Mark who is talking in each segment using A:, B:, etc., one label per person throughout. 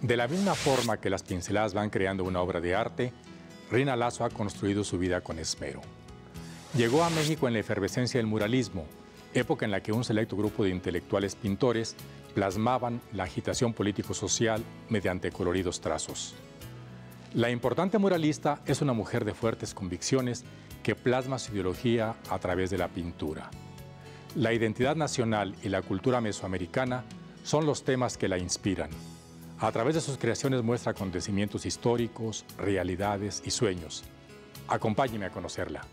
A: De la misma forma que las pinceladas van creando una obra de arte, Rina Lazo ha construido su vida con esmero. Llegó a México en la efervescencia del muralismo, época en la que un selecto grupo de intelectuales pintores plasmaban la agitación político-social mediante coloridos trazos. La importante muralista es una mujer de fuertes convicciones que plasma su ideología a través de la pintura. La identidad nacional y la cultura mesoamericana son los temas que la inspiran. A través de sus creaciones muestra acontecimientos históricos, realidades y sueños. Acompáñeme a conocerla.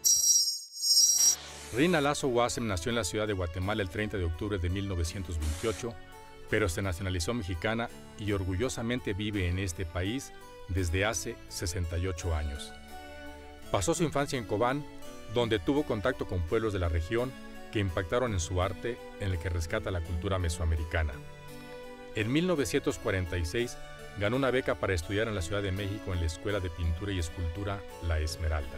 A: Rina Lazo Wasem nació en la ciudad de Guatemala el 30 de octubre de 1928, pero se nacionalizó mexicana y orgullosamente vive en este país desde hace 68 años. Pasó su infancia en Cobán, donde tuvo contacto con pueblos de la región que impactaron en su arte, en el que rescata la cultura mesoamericana. En 1946 ganó una beca para estudiar en la Ciudad de México en la Escuela de Pintura y Escultura La Esmeralda.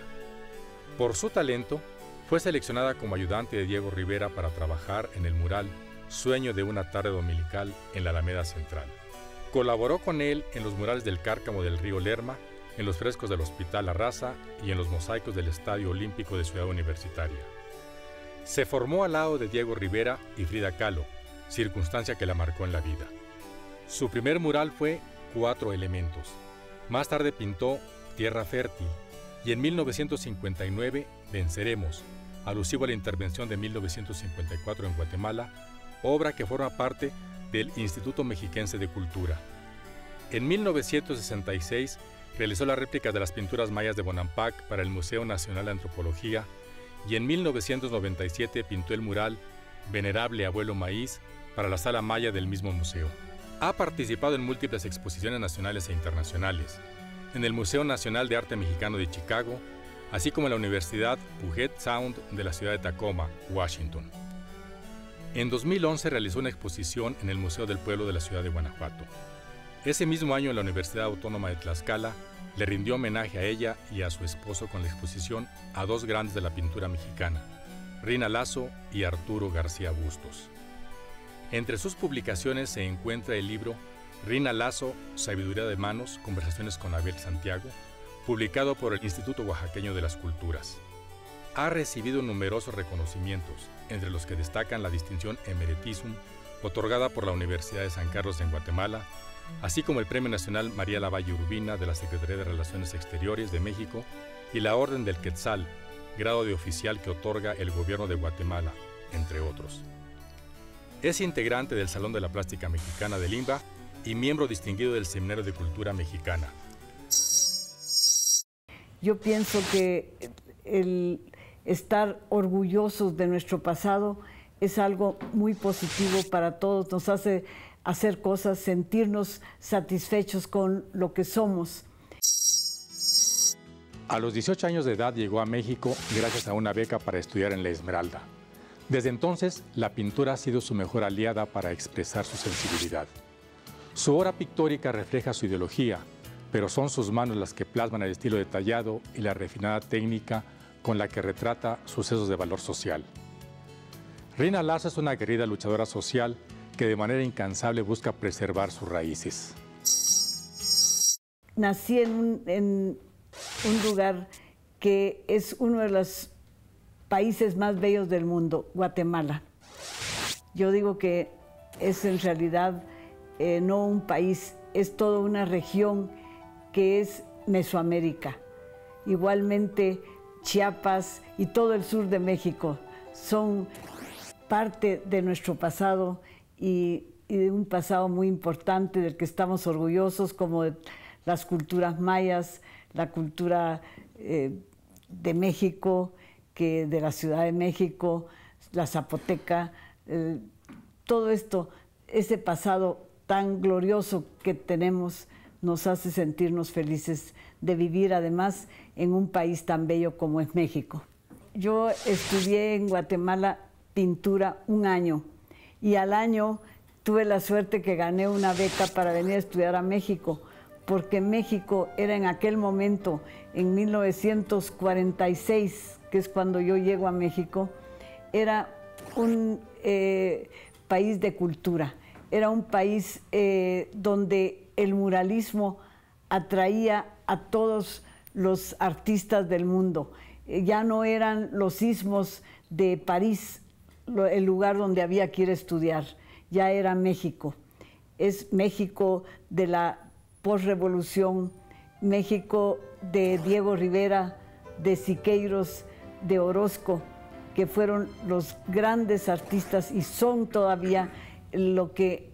A: Por su talento, fue seleccionada como ayudante de Diego Rivera para trabajar en el mural Sueño de una tarde dominical en la Alameda Central. Colaboró con él en los murales del Cárcamo del río Lerma, en los frescos del Hospital La Raza y en los mosaicos del Estadio Olímpico de Ciudad Universitaria. Se formó al lado de Diego Rivera y Frida Kahlo, circunstancia que la marcó en la vida. Su primer mural fue 4 elementos. Más tarde pintó Tierra Fértil y en 1959 Venceremos, alusivo a la intervención de 1954 en Guatemala, obra que forma parte del Instituto Mexiquense de Cultura. En 1966 realizó la réplica de las pinturas mayas de Bonampak para el Museo Nacional de Antropología y en 1997 pintó el mural Venerable Abuelo Maíz para la Sala Maya del mismo museo. Ha participado en múltiples exposiciones nacionales e internacionales, en el Museo Nacional de Arte Mexicano de Chicago, así como en la Universidad Puget Sound de la ciudad de Tacoma, Washington. En 2011 realizó una exposición en el Museo del Pueblo de la ciudad de Guanajuato. Ese mismo año la Universidad Autónoma de Tlaxcala le rindió homenaje a ella y a su esposo con la exposición a 2 grandes de la pintura mexicana, Rina Lazo y Arturo García Bustos. Entre sus publicaciones se encuentra el libro Rina Lazo, Sabiduría de Manos, Conversaciones con Abel Santiago, publicado por el Instituto Oaxaqueño de las Culturas. Ha recibido numerosos reconocimientos, entre los que destacan la distinción Emeritisum, otorgada por la Universidad de San Carlos en Guatemala, así como el Premio Nacional María Lavalle Urbina de la Secretaría de Relaciones Exteriores de México y la Orden del Quetzal, grado de oficial que otorga el Gobierno de Guatemala, entre otros. Es integrante del Salón de la Plástica Mexicana de Limba y miembro distinguido del Seminario de Cultura Mexicana.
B: Yo pienso que el estar orgullosos de nuestro pasado es algo muy positivo para todos, nos hace hacer cosas, sentirnos satisfechos con lo que somos.
A: A los 18 años de edad llegó a México gracias a una beca para estudiar en La Esmeralda. Desde entonces, la pintura ha sido su mejor aliada para expresar su sensibilidad. Su obra pictórica refleja su ideología, pero son sus manos las que plasman el estilo detallado y la refinada técnica con la que retrata sucesos de valor social. Rina Lazo es una aguerrida luchadora social que de manera incansable busca preservar sus raíces.
B: Nací en un lugar que es uno de los países más bellos del mundo, Guatemala. Yo digo que es en realidad no un país, es toda una región que es Mesoamérica. Igualmente Chiapas y todo el sur de México son parte de nuestro pasado y de un pasado muy importante del que estamos orgullosos, como de las culturas mayas, la cultura de México, que de la Ciudad de México, la zapoteca, todo esto, ese pasado tan glorioso que tenemos nos hace sentirnos felices de vivir además en un país tan bello como es México. Yo estudié en Guatemala pintura 1 año y al año tuve la suerte que gané una beca para venir a estudiar a México, porque México era en aquel momento, en 1946, que es cuando yo llego a México, era un país de cultura, era un país donde el muralismo atraía a todos los artistas del mundo. Ya no eran los istmos de París el lugar donde había que ir a estudiar, ya era México. Es México de la posrevolución, México de Diego Rivera, de Siqueiros, de Orozco, que fueron los grandes artistas y son todavía lo que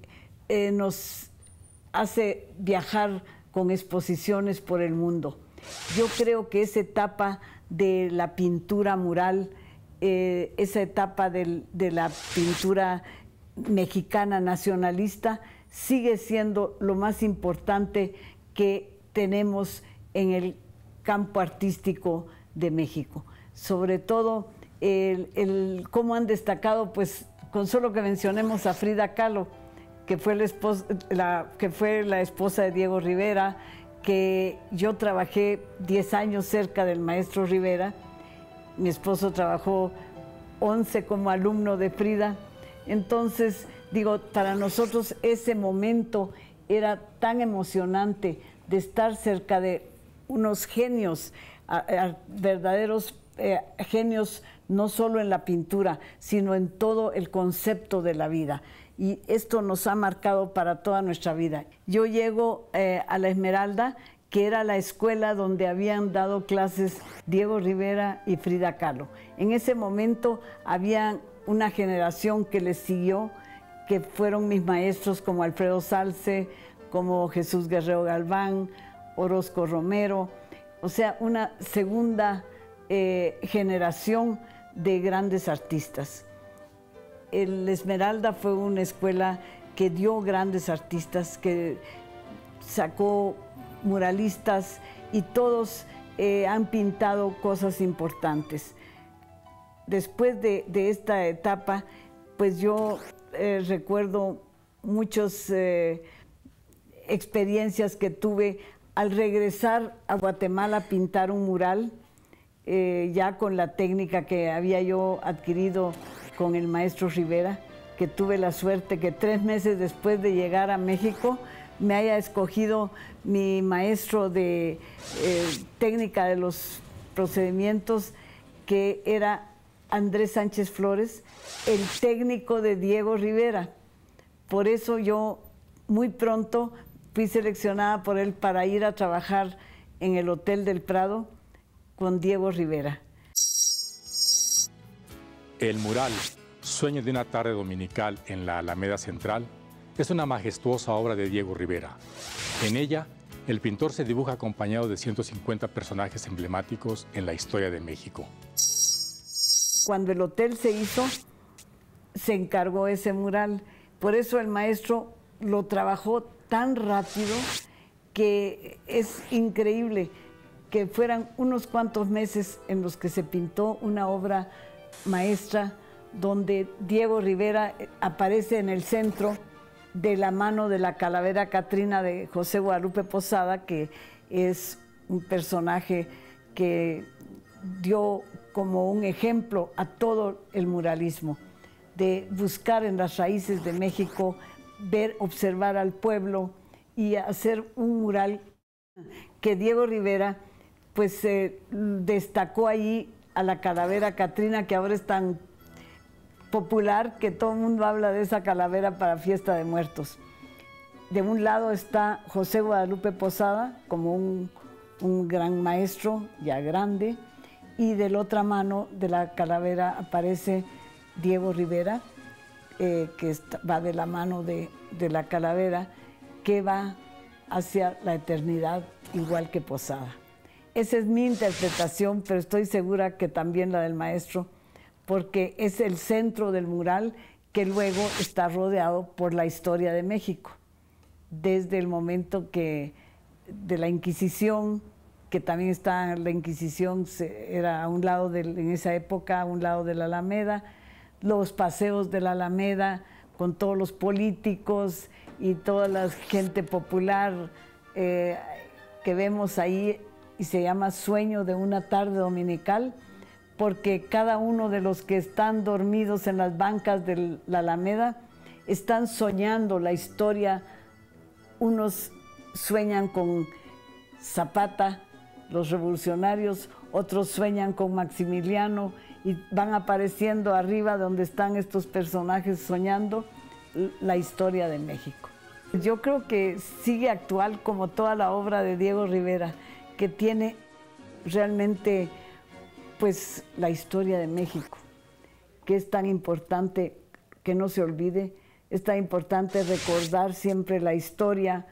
B: nos hace viajar con exposiciones por el mundo. Yo creo que esa etapa de la pintura mural, esa etapa de la pintura mexicana nacionalista, sigue siendo lo más importante que tenemos en el campo artístico de México. Sobre todo, cómo han destacado, pues, con solo que mencionemos a Frida Kahlo, que fue la esposa de Diego Rivera, que yo trabajé 10 años cerca del maestro Rivera. Mi esposo trabajó 11 como alumno de Frida. Entonces, digo, para nosotros ese momento era tan emocionante de estar cerca de unos genios, verdaderos genios, no solo en la pintura, sino en todo el concepto de la vida. Y esto nos ha marcado para toda nuestra vida. Yo llego a la Esmeralda, que era la escuela donde habían dado clases Diego Rivera y Frida Kahlo. En ese momento había una generación que les siguió, que fueron mis maestros como Alfredo Salce, como Jesús Guerrero Galván, Orozco Romero, o sea, una segunda generación de grandes artistas. El Esmeralda fue una escuela que dio grandes artistas, que sacó muralistas y todos han pintado cosas importantes. Después de esta etapa, pues yo recuerdo muchas experiencias que tuve al regresar a Guatemala a pintar un mural, ya con la técnica que había yo adquirido con el maestro Rivera, que tuve la suerte que 3 meses después de llegar a México me haya escogido mi maestro de técnica de los procedimientos, que era Andrés Sánchez Flores, el técnico de Diego Rivera. Por eso yo muy pronto fui seleccionada por él para ir a trabajar en el Hotel del Prado con Diego Rivera.
A: El mural Sueño de una tarde dominical en la Alameda Central es una majestuosa obra de Diego Rivera. En ella, el pintor se dibuja acompañado de 150 personajes emblemáticos en la historia de México.
B: Cuando el hotel se hizo, se encargó ese mural. Por eso el maestro lo trabajó tan rápido que es increíble que fueran unos cuantos meses en los que se pintó una obra maestra donde Diego Rivera aparece en el centro de la mano de la calavera Catrina de José Guadalupe Posada, que es un personaje que dio como un ejemplo a todo el muralismo, de buscar en las raíces de México, ver, observar al pueblo y hacer un mural que Diego Rivera pues destacó ahí a la calavera Catrina, que ahora es tan popular que todo el mundo habla de esa calavera para Fiesta de Muertos. De un lado está José Guadalupe Posada como un gran maestro, ya grande, y de la otra mano de la calavera aparece Diego Rivera, que va de la mano de la calavera, que va hacia la eternidad, igual que Posada. Esa es mi interpretación, pero estoy segura que también la del maestro, porque es el centro del mural que luego está rodeado por la historia de México. Desde el momento de la Inquisición, que también está la Inquisición, era a un lado, en esa época, a un lado de la Alameda, los paseos de la Alameda con todos los políticos y toda la gente popular que vemos ahí, y se llama Sueño de una tarde dominical, porque cada uno de los que están dormidos en las bancas de la Alameda están soñando la historia, unos sueñan con Zapata, los revolucionarios, otros sueñan con Maximiliano y van apareciendo arriba donde están estos personajes soñando la historia de México. Yo creo que sigue actual como toda la obra de Diego Rivera, que tiene realmente pues la historia de México, que es tan importante que no se olvide, es tan importante recordar siempre la historia,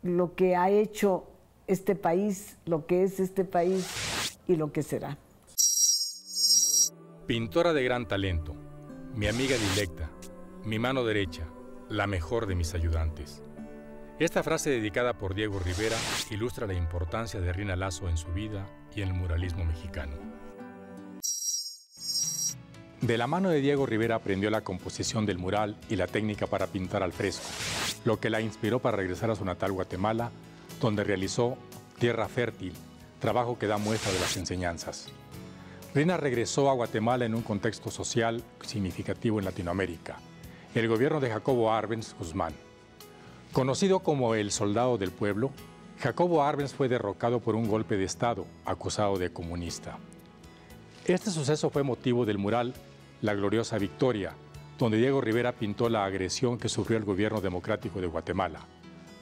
B: lo que ha hecho este país, lo que es este país y lo que será.
A: Pintora de gran talento, mi amiga dilecta, mi mano derecha, la mejor de mis ayudantes. Esta frase dedicada por Diego Rivera ilustra la importancia de Rina Lazo en su vida y en el muralismo mexicano. De la mano de Diego Rivera aprendió la composición del mural y la técnica para pintar al fresco, lo que la inspiró para regresar a su natal Guatemala, donde realizó Tierra Fértil, trabajo que da muestra de las enseñanzas. Rina regresó a Guatemala en un contexto social significativo en Latinoamérica, el gobierno de Jacobo Arbenz Guzmán. Conocido como el soldado del pueblo, Jacobo Arbenz fue derrocado por un golpe de Estado, acusado de comunista. Este suceso fue motivo del mural La Gloriosa Victoria, donde Diego Rivera pintó la agresión que sufrió el gobierno democrático de Guatemala.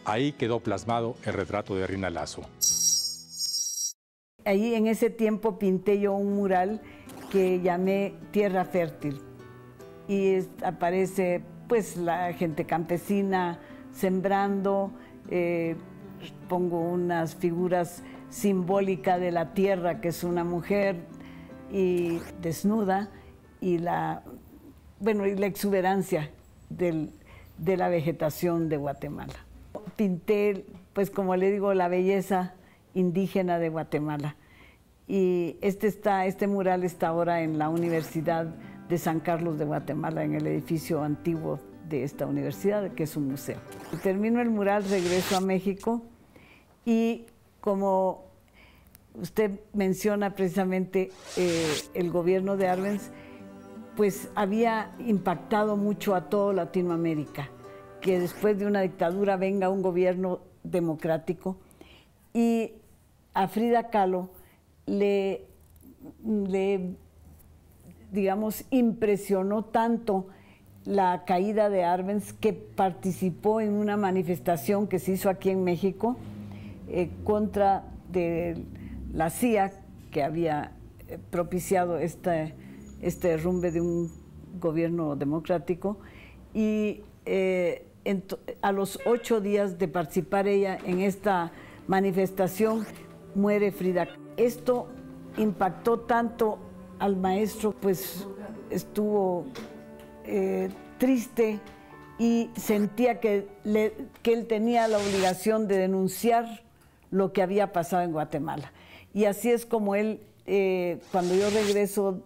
A: Ahí quedó plasmado el retrato de Rina Lazo.
B: Ahí en ese tiempo pinté yo un mural que llamé Tierra Fértil. Y aparece pues la gente campesina sembrando, pongo unas figuras simbólicas de la tierra, que es una mujer y desnuda, y la exuberancia de la vegetación de Guatemala. Pinté, pues como le digo, la belleza indígena de Guatemala. Y este mural está ahora en la Universidad de San Carlos de Guatemala, en el edificio antiguo de esta universidad, que es un museo. Termino el mural, regreso a México y como usted menciona precisamente el gobierno de Arbenz, pues había impactado mucho a toda Latinoamérica, que después de una dictadura venga un gobierno democrático, y a Frida Kahlo le digamos, impresionó tanto la caída de Arbenz que participó en una manifestación que se hizo aquí en México contra de la CIA, que había propiciado este derrumbe de un gobierno democrático, y a los 8 días de participar ella en esta manifestación muere Frida. Esto impactó tanto al maestro, pues estuvo triste y sentía que él tenía la obligación de denunciar lo que había pasado en Guatemala. Y así es como él, cuando yo regreso,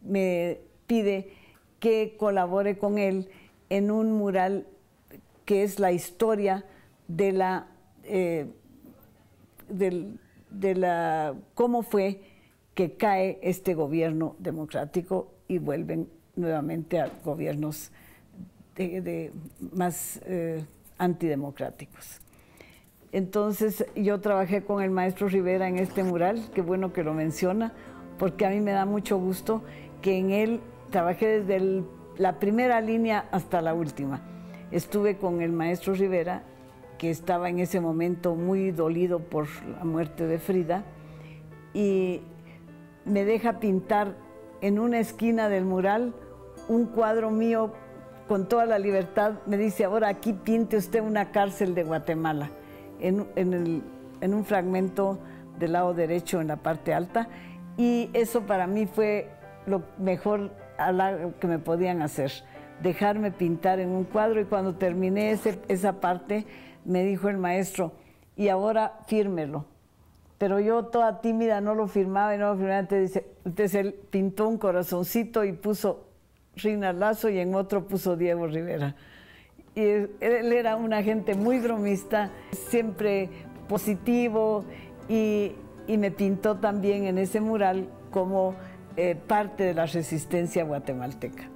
B: me pide que colabore con él en un mural que es la historia de cómo fue que cae este gobierno democrático y vuelven nuevamente a gobiernos más antidemocráticos. Entonces yo trabajé con el maestro Rivera en este mural, qué bueno que lo menciona, porque a mí me da mucho gusto que en él trabajé desde la primera línea hasta la última. Estuve con el maestro Rivera, que estaba en ese momento muy dolido por la muerte de Frida, y me deja pintar en una esquina del mural un cuadro mío con toda la libertad. Me dice, ahora aquí pinte usted una cárcel de Guatemala, en un fragmento del lado derecho en la parte alta, y eso para mí fue lo mejor que me podían hacer, dejarme pintar en un cuadro. Y cuando terminé esa parte, me dijo el maestro, y ahora fírmelo. Pero yo, toda tímida, no lo firmaba y no lo firmaba. Entonces él pintó un corazoncito y puso Rina Lazo, y en otro puso Diego Rivera. Y él era una gente muy bromista, siempre positivo, y me pintó también en ese mural como parte de la resistencia guatemalteca.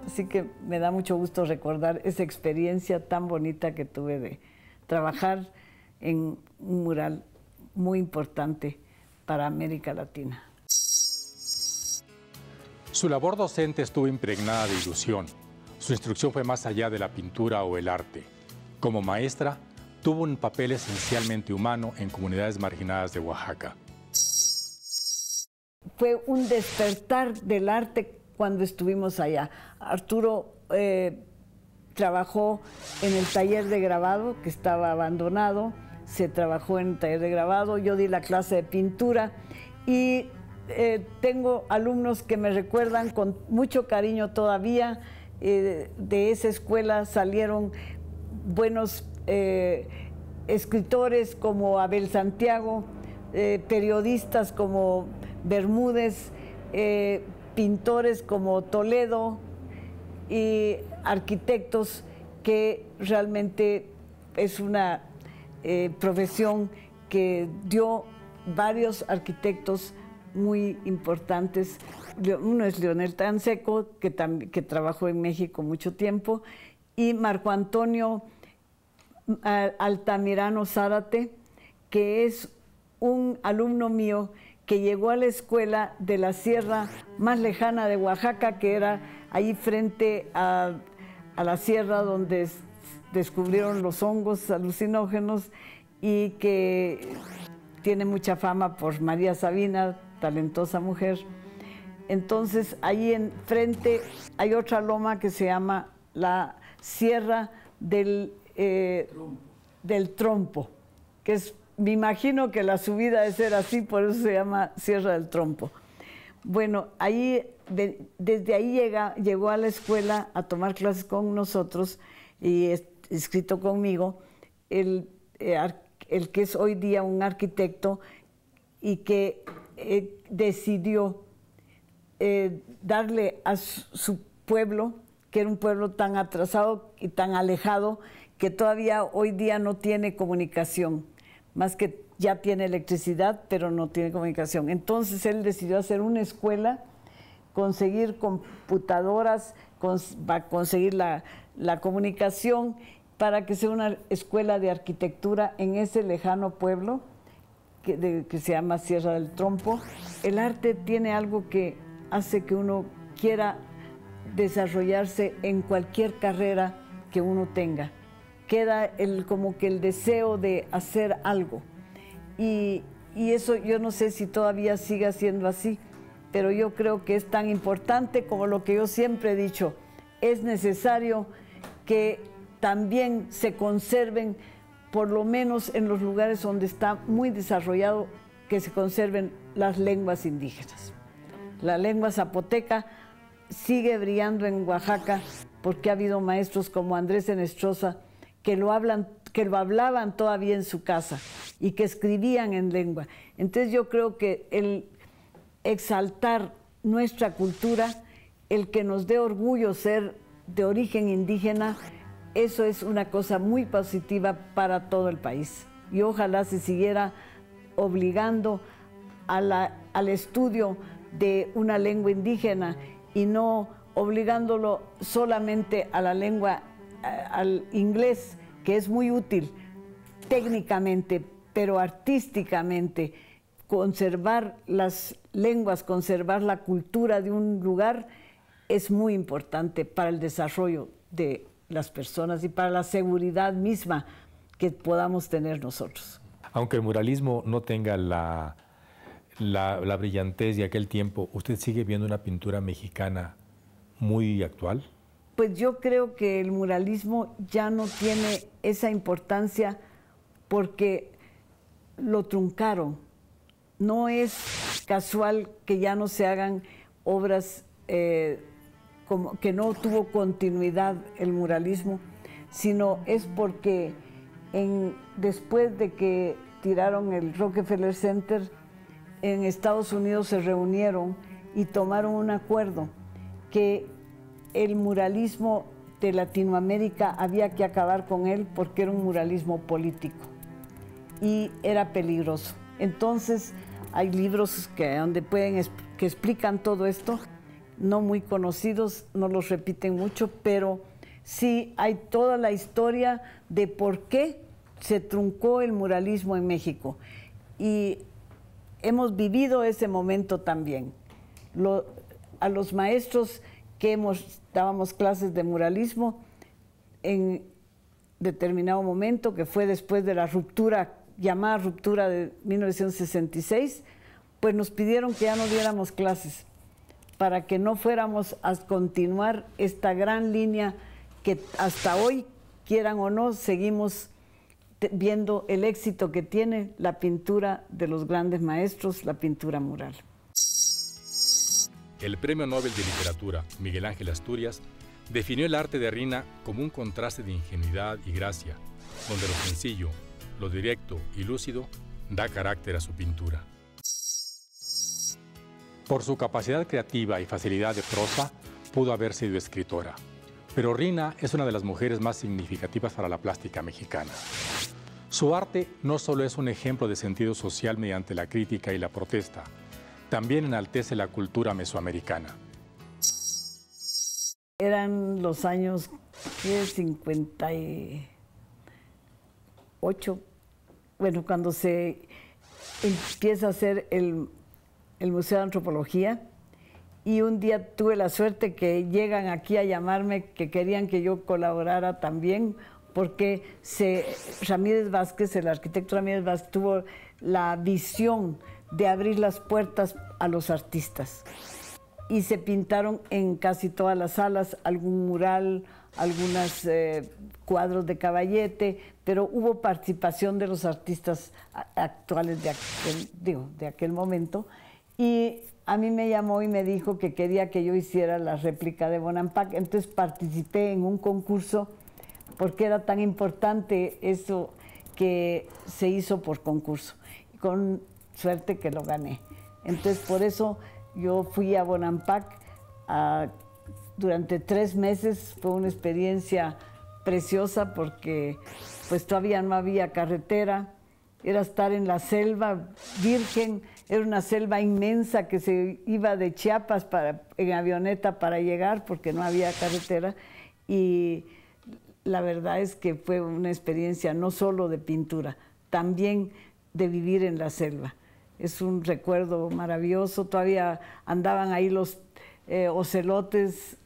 B: Así que me da mucho gusto recordar esa experiencia tan bonita que tuve de trabajar en un mural muy importante para América Latina.
A: Su labor docente estuvo impregnada de ilusión. Su instrucción fue más allá de la pintura o el arte. Como maestra, tuvo un papel esencialmente humano en comunidades marginadas de Oaxaca.
B: Fue un despertar del arte cuando estuvimos allá. Arturo trabajó en el taller de grabado, que estaba abandonado, se trabajó en el taller de grabado, yo di la clase de pintura y tengo alumnos que me recuerdan con mucho cariño todavía. De esa escuela salieron buenos escritores como Abel Santiago, periodistas como Bermúdez, pintores como Toledo y arquitectos, que realmente es una profesión que dio varios arquitectos muy importantes. Uno es Leonel Tanseco, que trabajó en México mucho tiempo, y Marco Antonio Altamirano Zárate, que es un alumno mío que llegó a la escuela de la sierra más lejana de Oaxaca, que era ahí frente a la sierra donde descubrieron los hongos alucinógenos, y que tiene mucha fama por María Sabina, talentosa mujer. Entonces, ahí enfrente hay otra loma que se llama la Sierra del Trompo, que es, me imagino que la subida debe ser así, por eso se llama Sierra del Trompo. Bueno, ahí, desde ahí llegó a la escuela a tomar clases con nosotros y escrito conmigo, el que es hoy día un arquitecto y que decidió darle a su pueblo, que era un pueblo tan atrasado y tan alejado, que todavía hoy día no tiene comunicación, más que ya tiene electricidad, pero no tiene comunicación. Entonces él decidió hacer una escuela, conseguir computadoras, conseguir la comunicación, para que sea una escuela de arquitectura en ese lejano pueblo que se llama Sierra del Trompo. El arte tiene algo que hace que uno quiera desarrollarse en cualquier carrera que uno tenga. Queda como que el deseo de hacer algo. Y eso yo no sé si todavía sigue siendo así, pero yo creo que es tan importante como lo que yo siempre he dicho. Es necesario que también se conserven, por lo menos en los lugares donde está muy desarrollado, que se conserven las lenguas indígenas. La lengua zapoteca sigue brillando en Oaxaca porque ha habido maestros como Andrés Enestrosa que lo hablaban todavía en su casa y que escribían en lengua. Entonces yo creo que el exaltar nuestra cultura, el que nos dé orgullo ser de origen indígena, eso es una cosa muy positiva para todo el país. Y ojalá se siguiera obligando al estudio de una lengua indígena y no obligándolo solamente a la lengua, al inglés, que es muy útil técnicamente, pero artísticamente. Conservar las lenguas, conservar la cultura de un lugar es muy importante para el desarrollo de las personas y para la seguridad misma que podamos tener nosotros.
A: Aunque el muralismo no tenga la brillantez de aquel tiempo, ¿usted sigue viendo una pintura mexicana muy actual?
B: Pues yo creo que el muralismo ya no tiene esa importancia porque lo truncaron. No es casual que ya no se hagan obras como que no tuvo continuidad el muralismo, sino es porque después de que tiraron el Rockefeller Center, en Estados Unidos se reunieron y tomaron un acuerdo que el muralismo de Latinoamérica había que acabar con él porque era un muralismo político y era peligroso. Entonces hay libros que explican todo esto, no muy conocidos, no los repiten mucho, pero sí hay toda la historia de por qué se truncó el muralismo en México y hemos vivido ese momento también. A los maestros que dábamos clases de muralismo en determinado momento, que fue después de la ruptura, llamada ruptura de 1966, pues nos pidieron que ya no diéramos clases para que no fuéramos a continuar esta gran línea que hasta hoy, quieran o no, seguimos viendo el éxito que tiene la pintura de los grandes maestros, la pintura mural.
A: El Premio Nobel de Literatura, Miguel Ángel Asturias, definió el arte de Rina como un contraste de ingenuidad y gracia, donde lo sencillo, lo directo y lúcido da carácter a su pintura. Por su capacidad creativa y facilidad de prosa, pudo haber sido escritora. Pero Rina es una de las mujeres más significativas para la plástica mexicana. Su arte no solo es un ejemplo de sentido social mediante la crítica y la protesta, también enaltece la cultura mesoamericana.
B: Eran los años 58, bueno, cuando se empieza a hacer el Museo de Antropología, y un día tuve la suerte que llegan aquí a llamarme que querían que yo colaborara también, porque Ramírez Vázquez, el arquitecto Ramírez Vázquez, tuvo la visión de abrir las puertas a los artistas. Y se pintaron en casi todas las salas algún mural, algunos cuadros de Caballete, pero hubo participación de los artistas actuales de aquel momento. Y a mí me llamó y me dijo que quería que yo hiciera la réplica de Bonampak. Entonces participé en un concurso porque era tan importante eso que se hizo por concurso. Con suerte que lo gané. Entonces por eso yo fui a Bonampak durante 3 meses. Fue una experiencia preciosa porque pues todavía no había carretera. Era estar en la selva virgen, era una selva inmensa que se iba de Chiapas en avioneta para llegar porque no había carretera. Y la verdad es que fue una experiencia no solo de pintura, también de vivir en la selva. Es un recuerdo maravilloso. Todavía andaban ahí los ocelotes,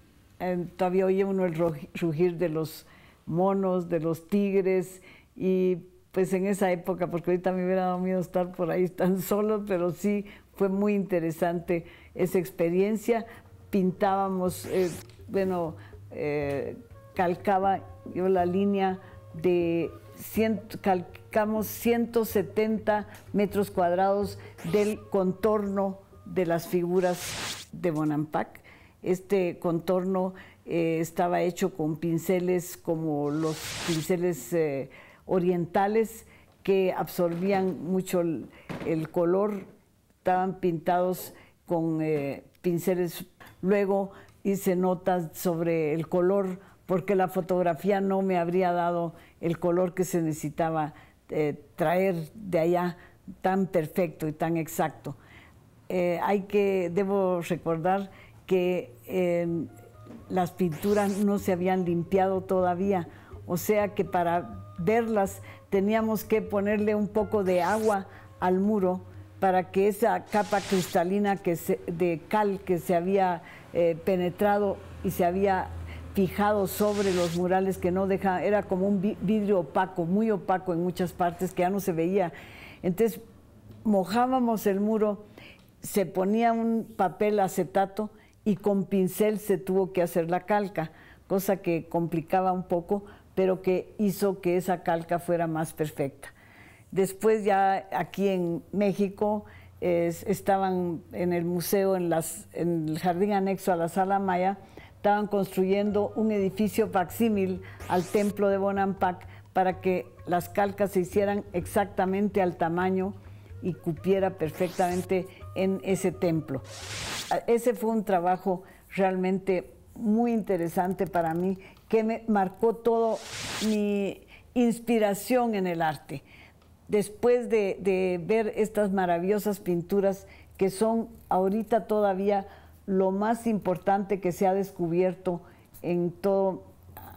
B: todavía oye uno el rugir de los monos, de los tigres, y pues en esa época, porque ahorita me hubiera dado miedo estar por ahí tan solo, pero sí fue muy interesante esa experiencia. Pintábamos, calcaba yo la línea de calcamos 170 metros cuadrados del contorno de las figuras de Bonampak. Este contorno estaba hecho con pinceles como los pinceles orientales que absorbían mucho el color. Estaban pintados con pinceles. Luego hice notas sobre el color porque la fotografía no me habría dado el color que se necesitaba traer de allá tan perfecto y tan exacto. Debo recordar que las pinturas no se habían limpiado todavía, o sea que para verlas teníamos que ponerle un poco de agua al muro para que esa capa cristalina de cal que se había penetrado y se había fijado sobre los murales, que no dejaba, era como un vidrio opaco, muy opaco en muchas partes, que ya no se veía. Entonces mojábamos el muro, se ponía un papel acetato y con pincel se tuvo que hacer la calca, cosa que complicaba un poco, pero que hizo que esa calca fuera más perfecta. Después ya aquí en México estaban en el museo, en el jardín anexo a la Sala Maya, estaban construyendo un edificio facsímil al templo de Bonampak para que las calcas se hicieran exactamente al tamaño y cupiera perfectamente en ese templo. Ese fue un trabajo realmente muy interesante para mí, que me marcó todo mi inspiración en el arte. Después de ver estas maravillosas pinturas que son ahorita todavía lo más importante que se ha descubierto en todo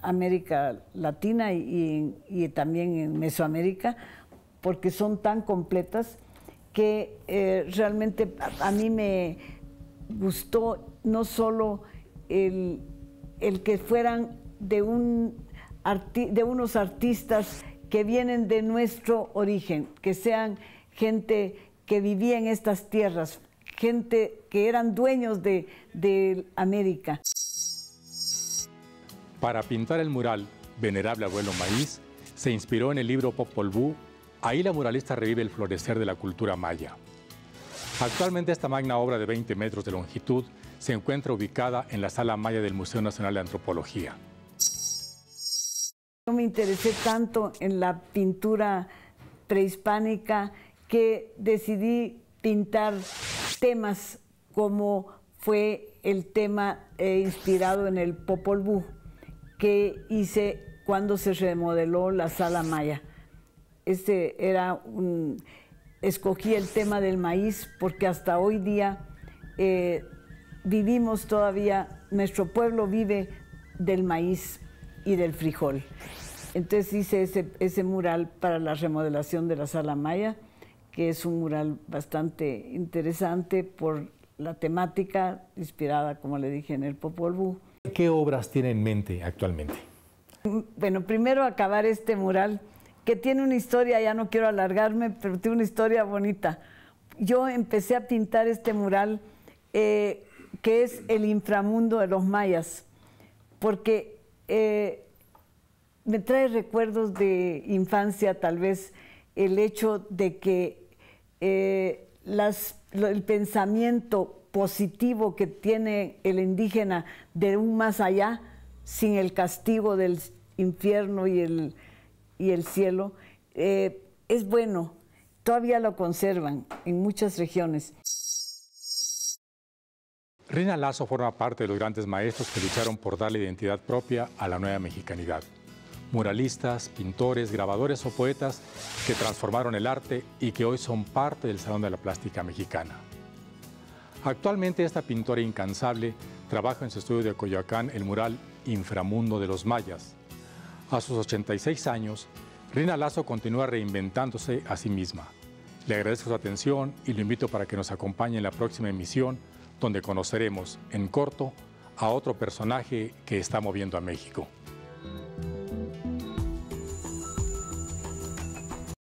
B: América Latina y también en Mesoamérica, porque son tan completas que realmente a mí me gustó no solo el que fueran de unos artistas que vienen de nuestro origen, que sean gente que vivía en estas tierras, gente que eran dueños de América.
A: Para pintar el mural Venerable Abuelo Maíz, se inspiró en el libro Popol Vuh. Ahí la muralista revive el florecer de la cultura maya. Actualmente esta magna obra de 20 metros de longitud se encuentra ubicada en la Sala Maya del Museo Nacional de Antropología.
B: Yo me interesé tanto en la pintura prehispánica que decidí pintar temas como fue el tema inspirado en el Popol Vuh que hice cuando se remodeló la Sala Maya. Escogí el tema del maíz porque hasta hoy día vivimos todavía, nuestro pueblo vive del maíz y del frijol. Entonces hice ese mural para la remodelación de la Sala Maya, que es un mural bastante interesante por la temática inspirada, como le dije, en el Popol Vuh.
A: ¿Qué obras tiene en mente actualmente?
B: Bueno, primero acabar este mural, que tiene una historia, ya no quiero alargarme, pero tiene una historia bonita. Yo empecé a pintar este mural, que es el inframundo de los mayas, porque me trae recuerdos de infancia, tal vez, el hecho de que el pensamiento positivo que tiene el indígena de un más allá, sin el castigo del infierno y el cielo, es bueno. Todavía lo conservan en muchas regiones.
A: Rina Lazo forma parte de los grandes maestros que lucharon por darle identidad propia a la nueva mexicanidad. Muralistas, pintores, grabadores o poetas que transformaron el arte y que hoy son parte del Salón de la Plástica Mexicana. Actualmente esta pintora incansable trabaja en su estudio de Coyoacán el mural Inframundo de los Mayas. A sus 86 años, Rina Lazo continúa reinventándose a sí misma. Le agradezco su atención y lo invito para que nos acompañe en la próxima emisión, donde conoceremos, en corto, a otro personaje que está moviendo a México.